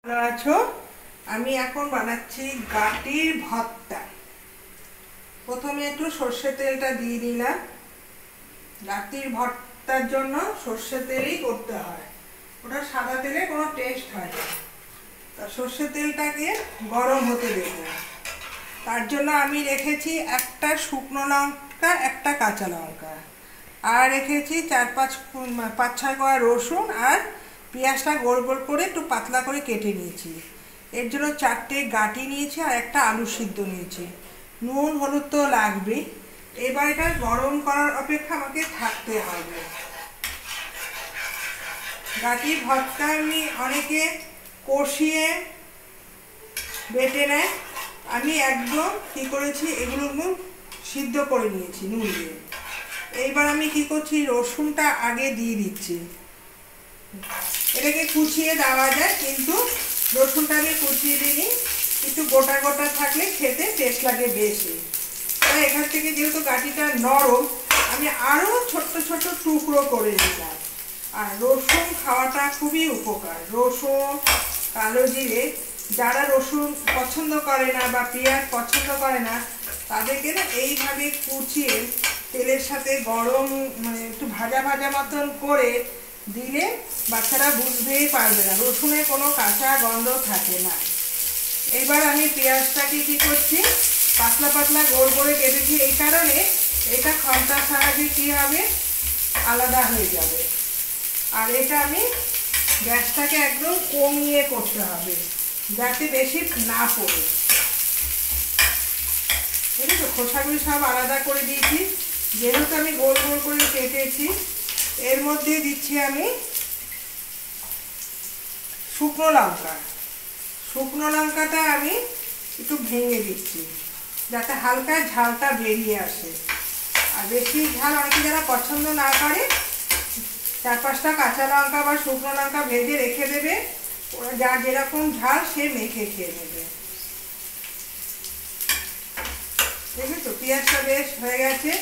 ভালো আছো? আমি এখন বানাচ্ছি গাটির ভর্তা। প্রথমে একটু সর্ষে তেলটা দিয়ে দিলাম। গাটির ভর্তার জন্য সর্ষে তেলই করতে হয়, ওটা সাদা তেলে কোনো টেস্ট হয় না। তা সর্ষে তেলটাকে গরম হতে দেব। তার জন্য আমি রেখেছি একটা শুকনো লঙ্কা, একটা কাঁচা লঙ্কা, আর রেখেছি 4-5 কোয়া রসুন, আর পেঁয়াজটা গোল গোল করে একটু পাতলা করে কেটে নিয়েছি। এর জন্য 4টে গাঁটি নিয়েছি আর একটা আলু সিদ্ধ নিয়েছি। নুন হলুদ তো লাগবে। এবার এটা গরম করার অপেক্ষা আমাকে থাকতে হবে। গাঁটির ভর্তা আমি অনেকে কষিয়ে বেটে নেয়, আমি একদম কি করেছি, এগুলো সিদ্ধ করে নিয়েছি নুন দিয়ে। এইবার আমি কি করছি, রসুনটা আগে দিয়ে দিচ্ছি। এটাকে কুচিয়ে দেওয়া যায়, কিন্তু রসুনটা আমি কুচিয়ে দিইনি, একটু গোটা গোটা থাকলে খেতে টেস্ট লাগে বেশি। তাই এখান থেকে যেহেতু গাঁটিটা নরম, আমি আরও ছোট্ট ছোট্ট টুকরো করে দিলাম। আর রসুন খাওয়াটা খুবই উপকার। রসুন, কালো জিরে, যারা রসুন পছন্দ করে না বা পেঁয়াজ পছন্দ করে না, তাদেরকে না এইভাবে কুচিয়ে তেলের সাথে গরম একটু ভাজা ভাজা মতন করে দিলে বাচ্চারা বুঝতেই পারবে না, রসুনের কোনো কাঁচা গন্ধ থাকে না। এবার আমি পেঁয়াজটাকে কি করছি, পাতলা পাতলা গোল করে কেটেছি, এই কারণে এটা খন্তার সাহায্যে কী হবে, আলাদা হয়ে যাবে। আর এটা আমি গ্যাসটাকে একদম কমিয়ে করতে হবে, যাতে বেশি না পড়ে। ঠিক আছে, খোসাগুলি সব আলাদা করে দিয়েছি। যেহেতু আমি গোল গোল করে কেটেছি, এর মধ্যে দিচ্ছি আমি শুকনো লঙ্কা। শুকনো লঙ্কাটা আমি একটু ভেঙে দিচ্ছি, যাতে হালকা ঝালটা বেরিয়ে আসে। আর বেশি ঝাল অনেকে যারা পছন্দ না করে, 4-5টা কাঁচা লঙ্কা বা শুকনো লঙ্কা ভেজে রেখে দেবে, ওরা যার যেরকম ঝাল সে মেখে খেয়ে নেবে। ঠিক আছে, পেঁয়াজটা বেশ হয়ে গেছে।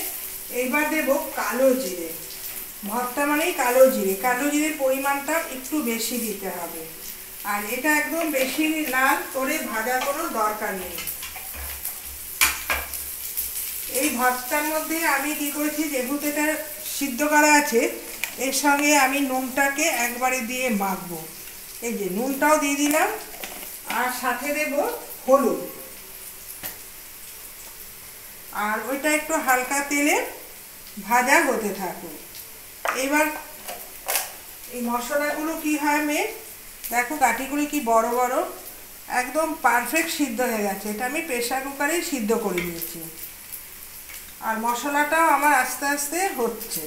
এইবার দেবো কালো জিরে। ভর্তা মানেই কালো জিরে। কালো জিরের পরিমাণটা একটু বেশি দিতে হবে। আর এটা একদম বেশি লাল করে ভাজা কোনো দরকার নেই। এই ভর্তার মধ্যে আমি কি করেছি, যেহেতু এটা সিদ্ধ করা আছে, এর সঙ্গে আমি নুনটাকে একবারে দিয়ে মাখবো। এই যে নুনটাও দিয়ে দিলাম, আর সাথে দেব হলুদ। আর ওইটা একটু হালকা তেলে ভাজা হতে থাকুক। এবার এই মশলাগুলো কি হয় মেয়ে, দেখো গাঁটিগুলি কি বড় বড়, একদম পারফেক্ট সিদ্ধ হয়ে গেছে। এটা আমি প্রেসার কুকারেই সিদ্ধ করে নিয়েছি। আর মশলাটাও আমার আস্তে আস্তে হচ্ছে।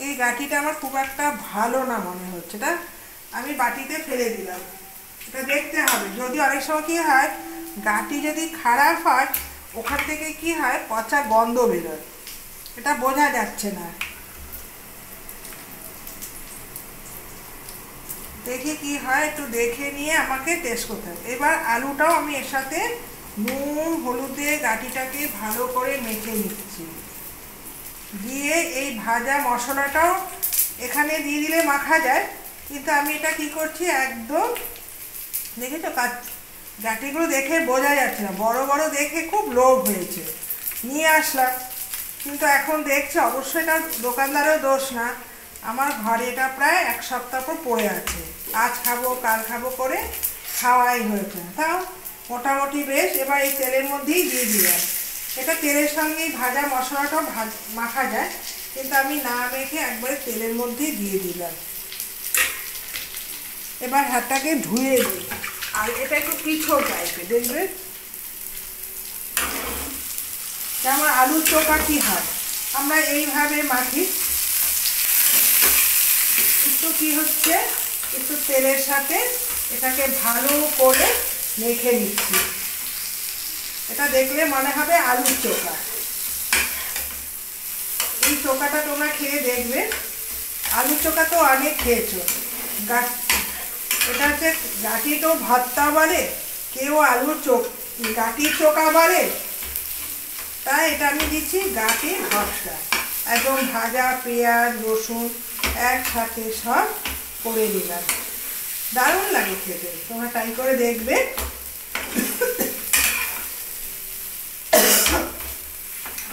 এই গাঁটিটা আমার খুব একটা ভালো না মনে হচ্ছে, এটা আমি বাটিতে ফেলে দিলাম। এটা দেখতে হবে, যদি অনেক সময় কী হয়, গাঁটি যদি খারাপ হয়, ওখান থেকে কি হয়, পচা গন্ধ বেরোয়, এটা বোঝা যাচ্ছে না। দেখি কি হয়, একটু দেখে নিয়ে আমাকে টেস্ট করতে হবে। এবার আলুটাও আমি এর সাথে নুন হলুদ দিয়ে গাঁটিটাকে ভালো করে মেখে নিচ্ছি। দিয়ে এই ভাজা মশলাটাও এখানে দিয়ে দিলে মাখা যায়, কিন্তু আমি এটা কি করছি, একদম দেখেছো গাঁটিগুলো দেখে বোঝা যাচ্ছে না, বড় বড় দেখে খুব লোভ হয়েছে, নিয়ে আসলাম। কিন্তু এখন দেখছি, অবশ্যই এটা দোকানদারের দোষ না, আমার ঘরে এটা প্রায় 1 সপ্তাহ পর পড়ে আছে। আজ খাবো কাল খাবো করে খাওয়াই হয়েছে, তাও মোটামুটি বেশ। এবার এই তেলের মধ্যেই দিয়ে দিলাম। এটা তেলের সঙ্গেই ভাজা মশলাটাও মাখা যায়, কিন্তু আমি না মেখে একবারে তেলের মধ্যেই দিয়ে দিলাম। এবার হাতটাকে ধুয়ে দিই। আর এটা একটু পিছল টাইপের, দেখবে যেমন আলুর চোখা কি হয়, আমরা এইভাবে মাখি। একটু কি হচ্ছে, একটু তেলের সাথে এটাকে ভালো করে মেখে নিচ্ছি। এটা দেখলে মনে হবে আলুর চোখা। এই চোখাটা তোমরা খেয়ে দেখবে, আলুর চোখা তো অনেক খেয়েছো। এটা হচ্ছে গাঁটি, তো ভর্তা বলে, কেউ আলুর গাঁটির চোখা বলে, তাই এটা আমি দিচ্ছি গাঁটির ভর্তা। একদম ভাজা পেঁয়াজ রসুন একসাথে সব করে নিলাম। দারুণ লাগে খেতে, তোমরা ট্রাই করে দেখবে।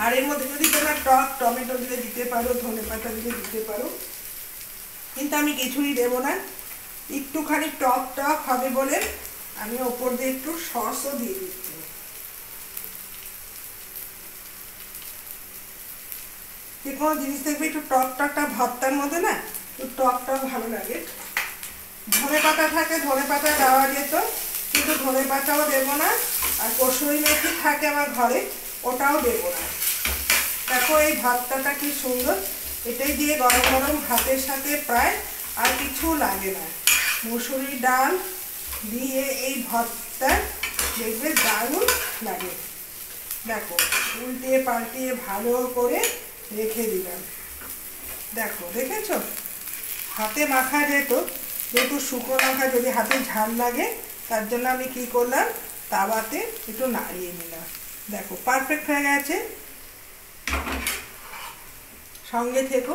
আর এর মধ্যে যদি তোমরা টক টমেটো দিলে দিতে পারো, ধনেপাতা দিলে দিতে পারো, কিন্তু আমি কিছুই দেবো না। একটুখানি টক টক হবে বলে আমি ওপর দিয়ে একটু সসও দিয়ে দিচ্ছি। যে কোনো জিনিস দেখবে একটু টক টকটা ভর্তার মধ্যে না একটু টক টক ভালো লাগে। ধনেপাতা থাকে ধনেপাতা দেওয়া যেত, কিন্তু ধনেপাতাও দেবো না। আর কসুরি মেথি থাকে আমার ঘরে, ওটাও দেবো না। দেখো এই ভর্তাটা কি সুন্দর, এটাই দিয়ে গরম গরম ভাতের সাথে প্রায় আর কিছু লাগে না। মুসুরির ডাল দিয়ে এই ভর্তা দেখবে দারুণ লাগে। দেখো উল্টিয়ে পাল্টিয়ে ভালো করে রেখে দিলাম। দেখো দেখেছো, হাতে মাখা যেত, যেহেতু শুকনো লঙ্কা যদি হাতে ঝাল লাগে তার জন্য আমি কি করলাম, তাওয়াতে একটু নাড়িয়ে নিলাম। দেখো পারফেক্ট হয়ে গেছে। সঙ্গে থেকো।